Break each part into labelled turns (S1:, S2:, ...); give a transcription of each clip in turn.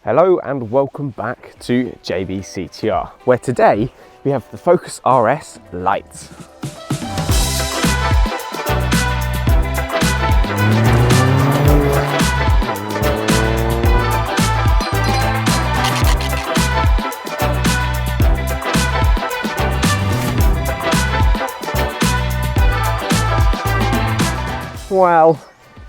S1: Hello and welcome back to JBCTR, where today we have the Focus RS Lite. Well,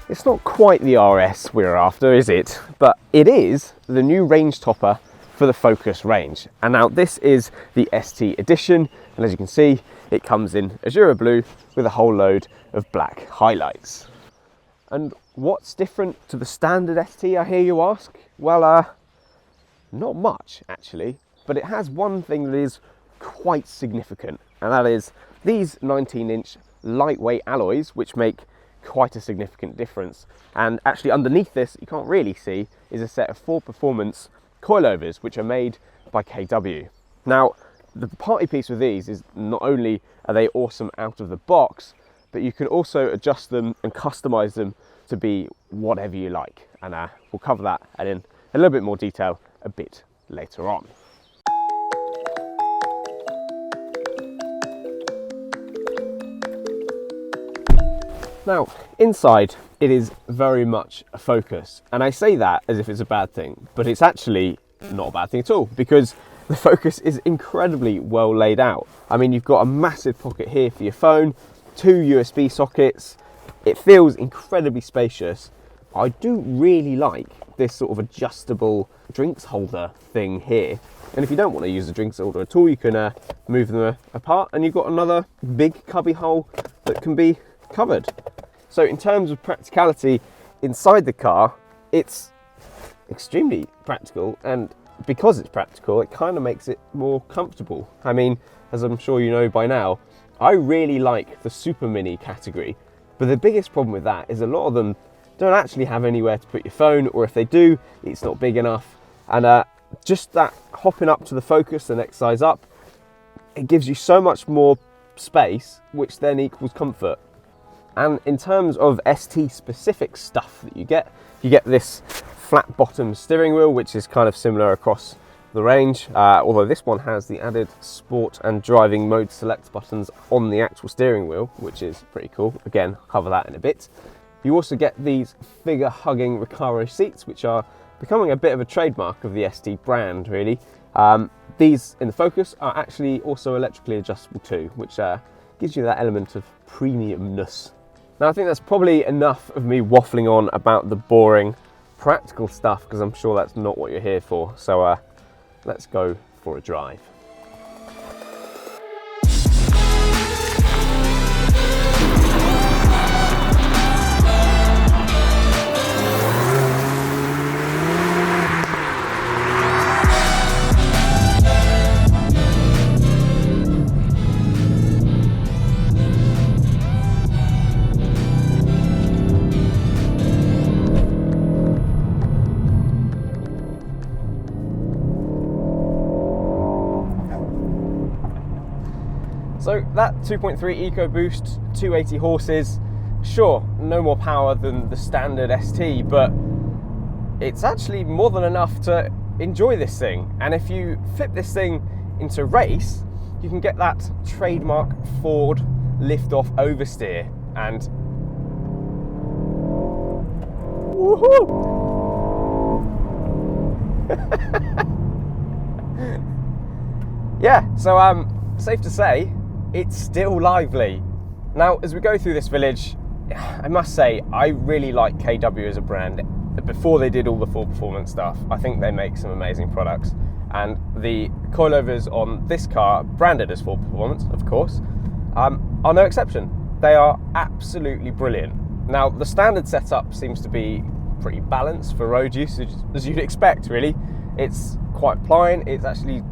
S1: it's not quite the RS we're after, is it? But it is the new range topper for the Focus range. And now this is the ST edition, and as you can see, it comes in Azure blue with a whole load of black highlights. And what's different to the standard ST, I hear you ask? Well, not much actually, but it has one thing that is quite significant, and that is these 19-inch lightweight alloys, which make quite a significant difference. And actually underneath this, you can't really see, is a set of 4 performance coilovers which are made by KW. Now the party piece with these is not only are they awesome out of the box, but you can also adjust them and customize them to be whatever you like, and we'll cover that and in a little bit more detail a bit later on. Now, inside, it is very much a Focus, and I say that as if it's a bad thing, but it's actually not a bad thing at all, because the Focus is incredibly well laid out. I mean, you've got a massive pocket here for your phone, 2 USB sockets, it feels incredibly spacious. I do really like this sort of adjustable drinks holder thing here, and if you don't want to use the drinks holder at all, you can move them apart, and you've got another big cubby hole that can be covered. So in terms of practicality inside the car, it's extremely practical, and because it's practical, it kind of makes it more comfortable. I mean, as I'm sure you know by now, I really like the Super Mini category, but the biggest problem with that is a lot of them don't actually have anywhere to put your phone, or if they do, it's not big enough. And just that hopping up to the Focus, the next size up, it gives you so much more space, which then equals comfort. And in terms of ST specific stuff that you get this flat bottom steering wheel, which is kind of similar across the range, although this one has the added sport and driving mode select buttons on the actual steering wheel, which is pretty cool. Again, I'll cover that in a bit. You also get these figure hugging Recaro seats, which are becoming a bit of a trademark of the ST brand, really. These in the Focus are actually also electrically adjustable too, which gives you that element of premiumness. Now I think that's probably enough of me waffling on about the boring practical stuff, because I'm sure that's not what you're here for. So let's go for a drive. So that 2.3 EcoBoost, 280 horses, sure, no more power than the standard ST, but it's actually more than enough to enjoy this thing. And if you flip this thing into race, you can get that trademark Ford lift-off oversteer, and woohoo! Yeah, so safe to say, it's still lively. Now, as we go through this village, I must say, I really like KW as a brand. Before they did all the full performance stuff, I think they make some amazing products. And the coilovers on this car, branded as full performance, of course, are no exception. They are absolutely brilliant. Now, the standard setup seems to be pretty balanced for road usage, as you'd expect, really. It's quite pliant, it's actually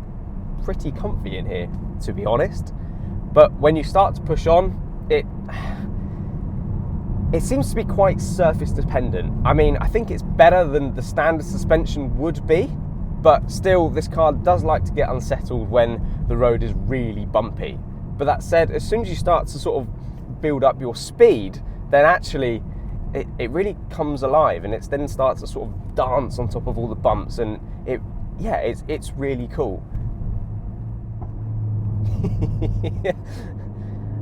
S1: pretty comfy in here, to be honest. But when you start to push on, it seems to be quite surface dependent. I mean, I think it's better than the standard suspension would be, but still this car does like to get unsettled when the road is really bumpy. But that said, as soon as you start to sort of build up your speed, then actually it really comes alive, and it then starts to sort of dance on top of all the bumps, and it's really cool.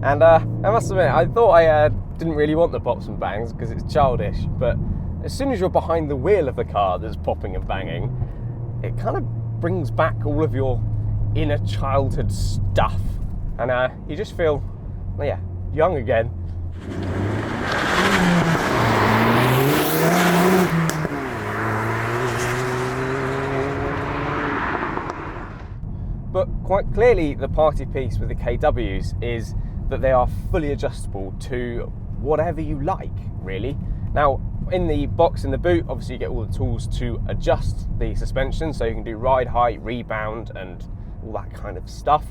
S1: And I must admit, I thought I didn't really want the pops and bangs because it's childish, but as soon as you're behind the wheel of the car that's popping and banging, it kind of brings back all of your inner childhood stuff, and you just feel, young again. But quite clearly, the party piece with the KWs is that they are fully adjustable to whatever you like, really. Now, in the box in the boot, obviously you get all the tools to adjust the suspension, so you can do ride height, rebound, and all that kind of stuff.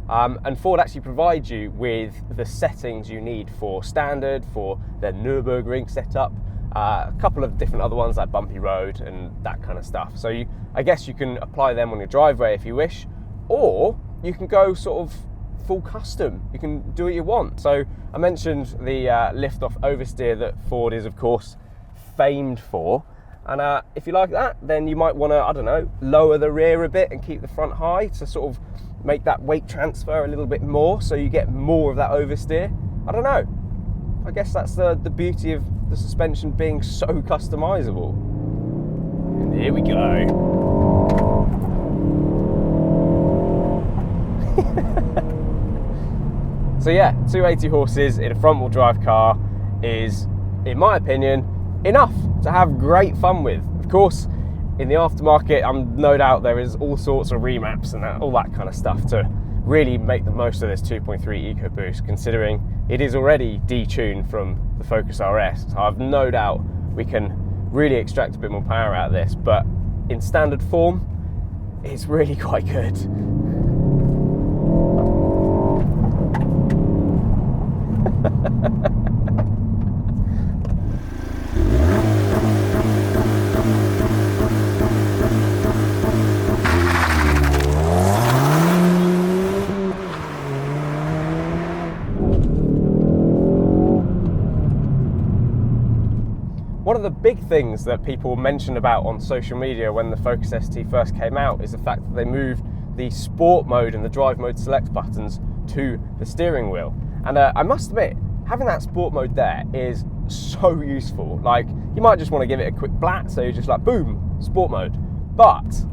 S1: And Ford actually provides you with the settings you need for standard, for their Nürburgring setup, a couple of different other ones like bumpy road and that kind of stuff. So I guess you can apply them on your driveway if you wish, or you can go sort of full custom. You can do what you want. So I mentioned the lift-off oversteer that Ford is, of course, famed for. And if you like that, then you might want to, I don't know, lower the rear a bit and keep the front high to sort of make that weight transfer a little bit more, so you get more of that oversteer. I don't know. I guess that's the beauty of the suspension being so customizable. And here we go. So yeah, 280 horses in a front-wheel drive car is, in my opinion, enough to have great fun with. Of course, in the aftermarket, I'm no doubt there is all sorts of remaps and all that kind of stuff to really make the most of this 2.3 EcoBoost, considering it is already detuned from the Focus RS. So I've no doubt we can really extract a bit more power out of this, but in standard form, it's really quite good. One of the big things that people mentioned about on social media when the Focus ST first came out is the fact that they moved the sport mode and the drive mode select buttons to the steering wheel. And I must admit, having that sport mode there is so useful. Like, you might just want to give it a quick blat, so you're just like, boom, sport mode. But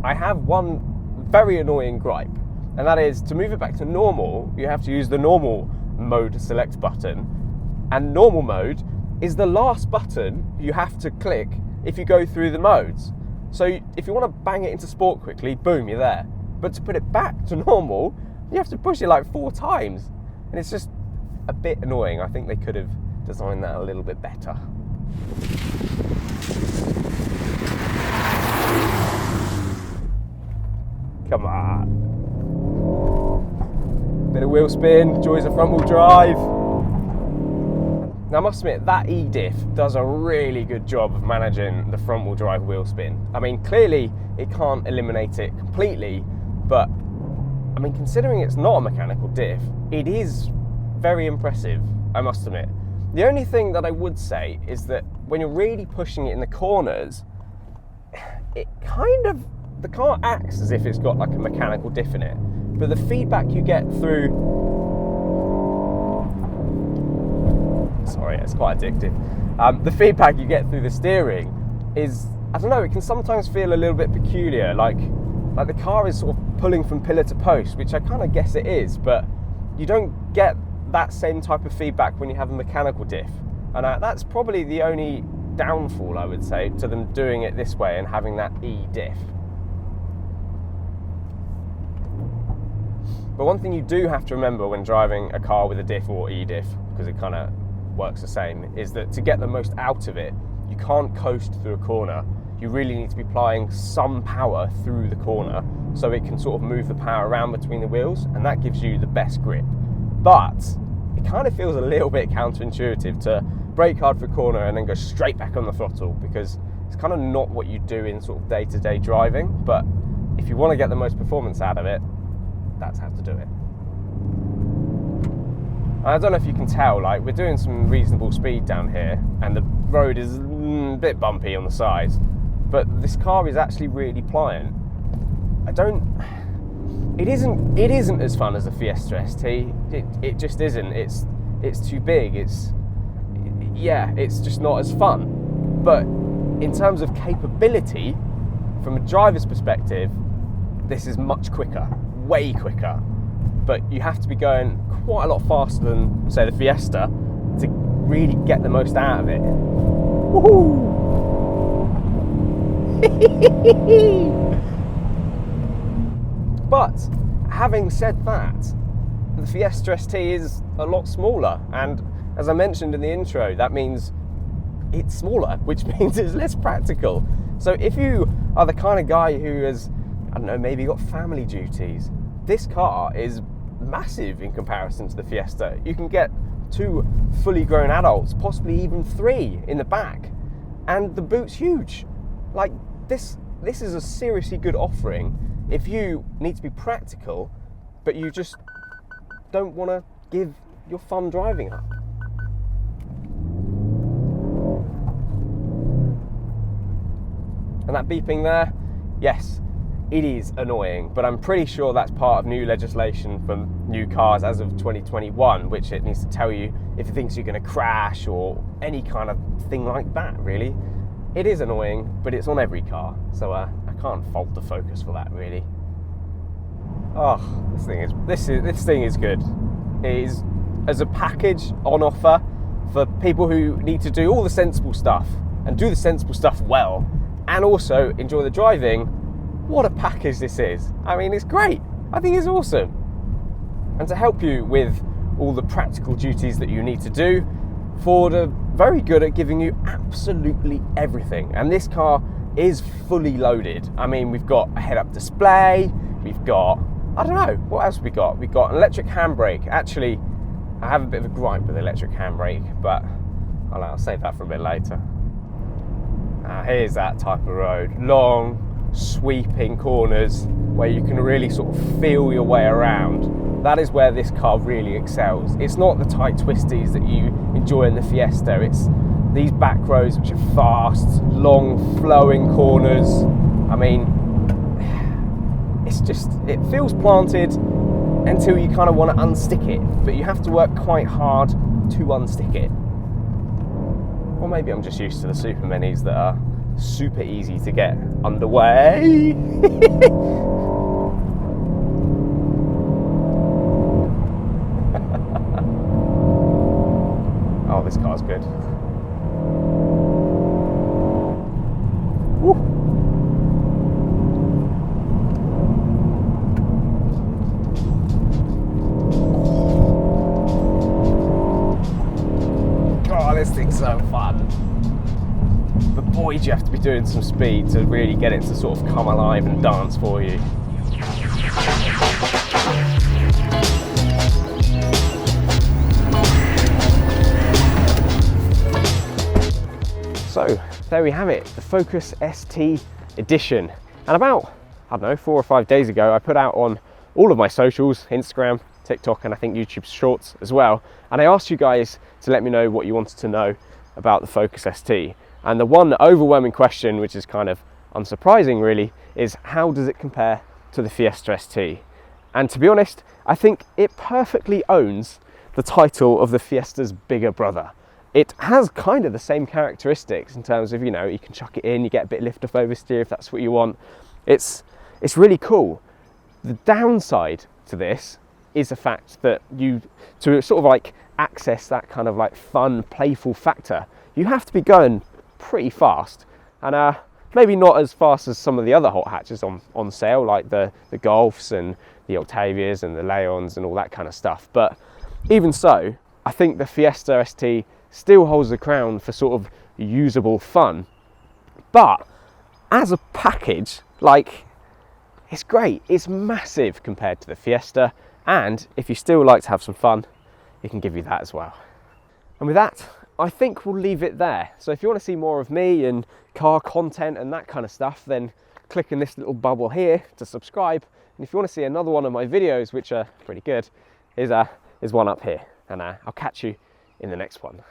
S1: I have one very annoying gripe, and that is to move it back to normal, you have to use the normal mode select button, and normal mode is the last button you have to click if you go through the modes. So if you want to bang it into sport quickly, boom, you're there. But to put it back to normal, you have to push it like 4 times. And it's just a bit annoying. I think they could have designed that a little bit better. Come on. Bit of wheel spin, joys of front wheel drive. Now I must admit, that E-diff does a really good job of managing the front wheel drive wheel spin. I mean, clearly it can't eliminate it completely, but I mean, considering it's not a mechanical diff, it is very impressive, I must admit. The only thing that I would say is that when you're really pushing it in the corners, it kind of, the car acts as if it's got like a mechanical diff in it, but the feedback you get through, sorry, it's quite addictive. The feedback you get through the steering is, I don't know, it can sometimes feel a little bit peculiar, like the car is sort of pulling from pillar to post, which I kind of guess it is, but you don't get that same type of feedback when you have a mechanical diff. And that's probably the only downfall, I would say, to them doing it this way and having that E-diff. But one thing you do have to remember when driving a car with a diff or E-diff, because it kind of works the same, is that to get the most out of it, you can't coast through a corner. You really need to be applying some power through the corner so it can sort of move the power around between the wheels, and that gives you the best grip. But it kind of feels a little bit counterintuitive to brake hard for a corner and then go straight back on the throttle, because it's kind of not what you do in sort of day-to-day driving. But if you want to get the most performance out of it, that's how to do it. I don't know if you can tell, like, we're doing some reasonable speed down here, and the road is a bit bumpy on the sides, but this car is actually really pliant. It isn't as fun as the Fiesta ST. It just isn't. It's too big. It's just not as fun. But in terms of capability, from a driver's perspective, this is much quicker, way quicker. But you have to be going quite a lot faster than, say, the Fiesta to really get the most out of it. Woohoo! But having said that, the Fiesta ST is a lot smaller, and as I mentioned in the intro, that means it's smaller, which means it's less practical. So if you are the kind of guy who has, I don't know, maybe got family duties, this car is massive in comparison to the Fiesta. You can get 2 fully grown adults, possibly even 3 in the back, and the boot's huge. Like, this is a seriously good offering if you need to be practical, but you just don't want to give your fun driving up. And that beeping there, yes, it is annoying, but I'm pretty sure that's part of new legislation for new cars as of 2021, which it needs to tell you if it thinks you're going to crash or any kind of thing like that, really. It is annoying, but it's on every car, so I can't fault the Focus for that, really. Oh, this thing is good. It is, as a package, on offer for people who need to do all the sensible stuff and do the sensible stuff well, and also enjoy the driving. What a package this is. I mean, it's great. I think it's awesome. And to help you with all the practical duties that you need to do, Ford are very good at giving you absolutely everything. And this car is fully loaded. I mean, we've got a head-up display, we've got, I don't know, what else have we got? We've got an electric handbrake. Actually, I have a bit of a gripe with the electric handbrake, but I'll save that for a bit later. Now, here's that type of road. Long, sweeping corners where you can really sort of feel your way around. That is where this car really excels. It's not the tight twisties that you enjoy in the Fiesta. It's these back roads which are fast, long, flowing corners. I mean, it feels planted until you kind of want to unstick it, but you have to work quite hard to unstick it. Or maybe I'm just used to the Super Minis that are super easy to get underway. Oh, this car's good. Woo. God, this thing's so fun. But boy, do you have to be doing some speed to really get it to sort of come alive and dance for you. So there we have it, the Focus ST Edition. And about, I don't know, 4 or 5 days ago, I put out on all of my socials, Instagram, TikTok, and I think YouTube Shorts as well. And I asked you guys to let me know what you wanted to know about the Focus ST. And the one overwhelming question, which is kind of unsurprising really, is how does it compare to the Fiesta ST? And to be honest, I think it perfectly owns the title of the Fiesta's bigger brother. It has kind of the same characteristics in terms of, you know, you can chuck it in, you get a bit of lift off oversteer if that's what you want. It's really cool. The downside to this is the fact that to sort of like access that kind of like fun, playful factor, you have to be going pretty fast, and maybe not as fast as some of the other hot hatches on sale, like the Golfs and the Octavias and the Leons and all that kind of stuff. But even so, I think the Fiesta ST still holds the crown for sort of usable fun. But as a package, like, it's great. It's massive compared to the Fiesta, and if you still like to have some fun, it can give you that as well. And with that, I think we'll leave it there. So if you want to see more of me and car content and that kind of stuff, then click in this little bubble here to subscribe. And if you want to see another one of my videos, which are pretty good, is one up here. And I'll catch you in the next one.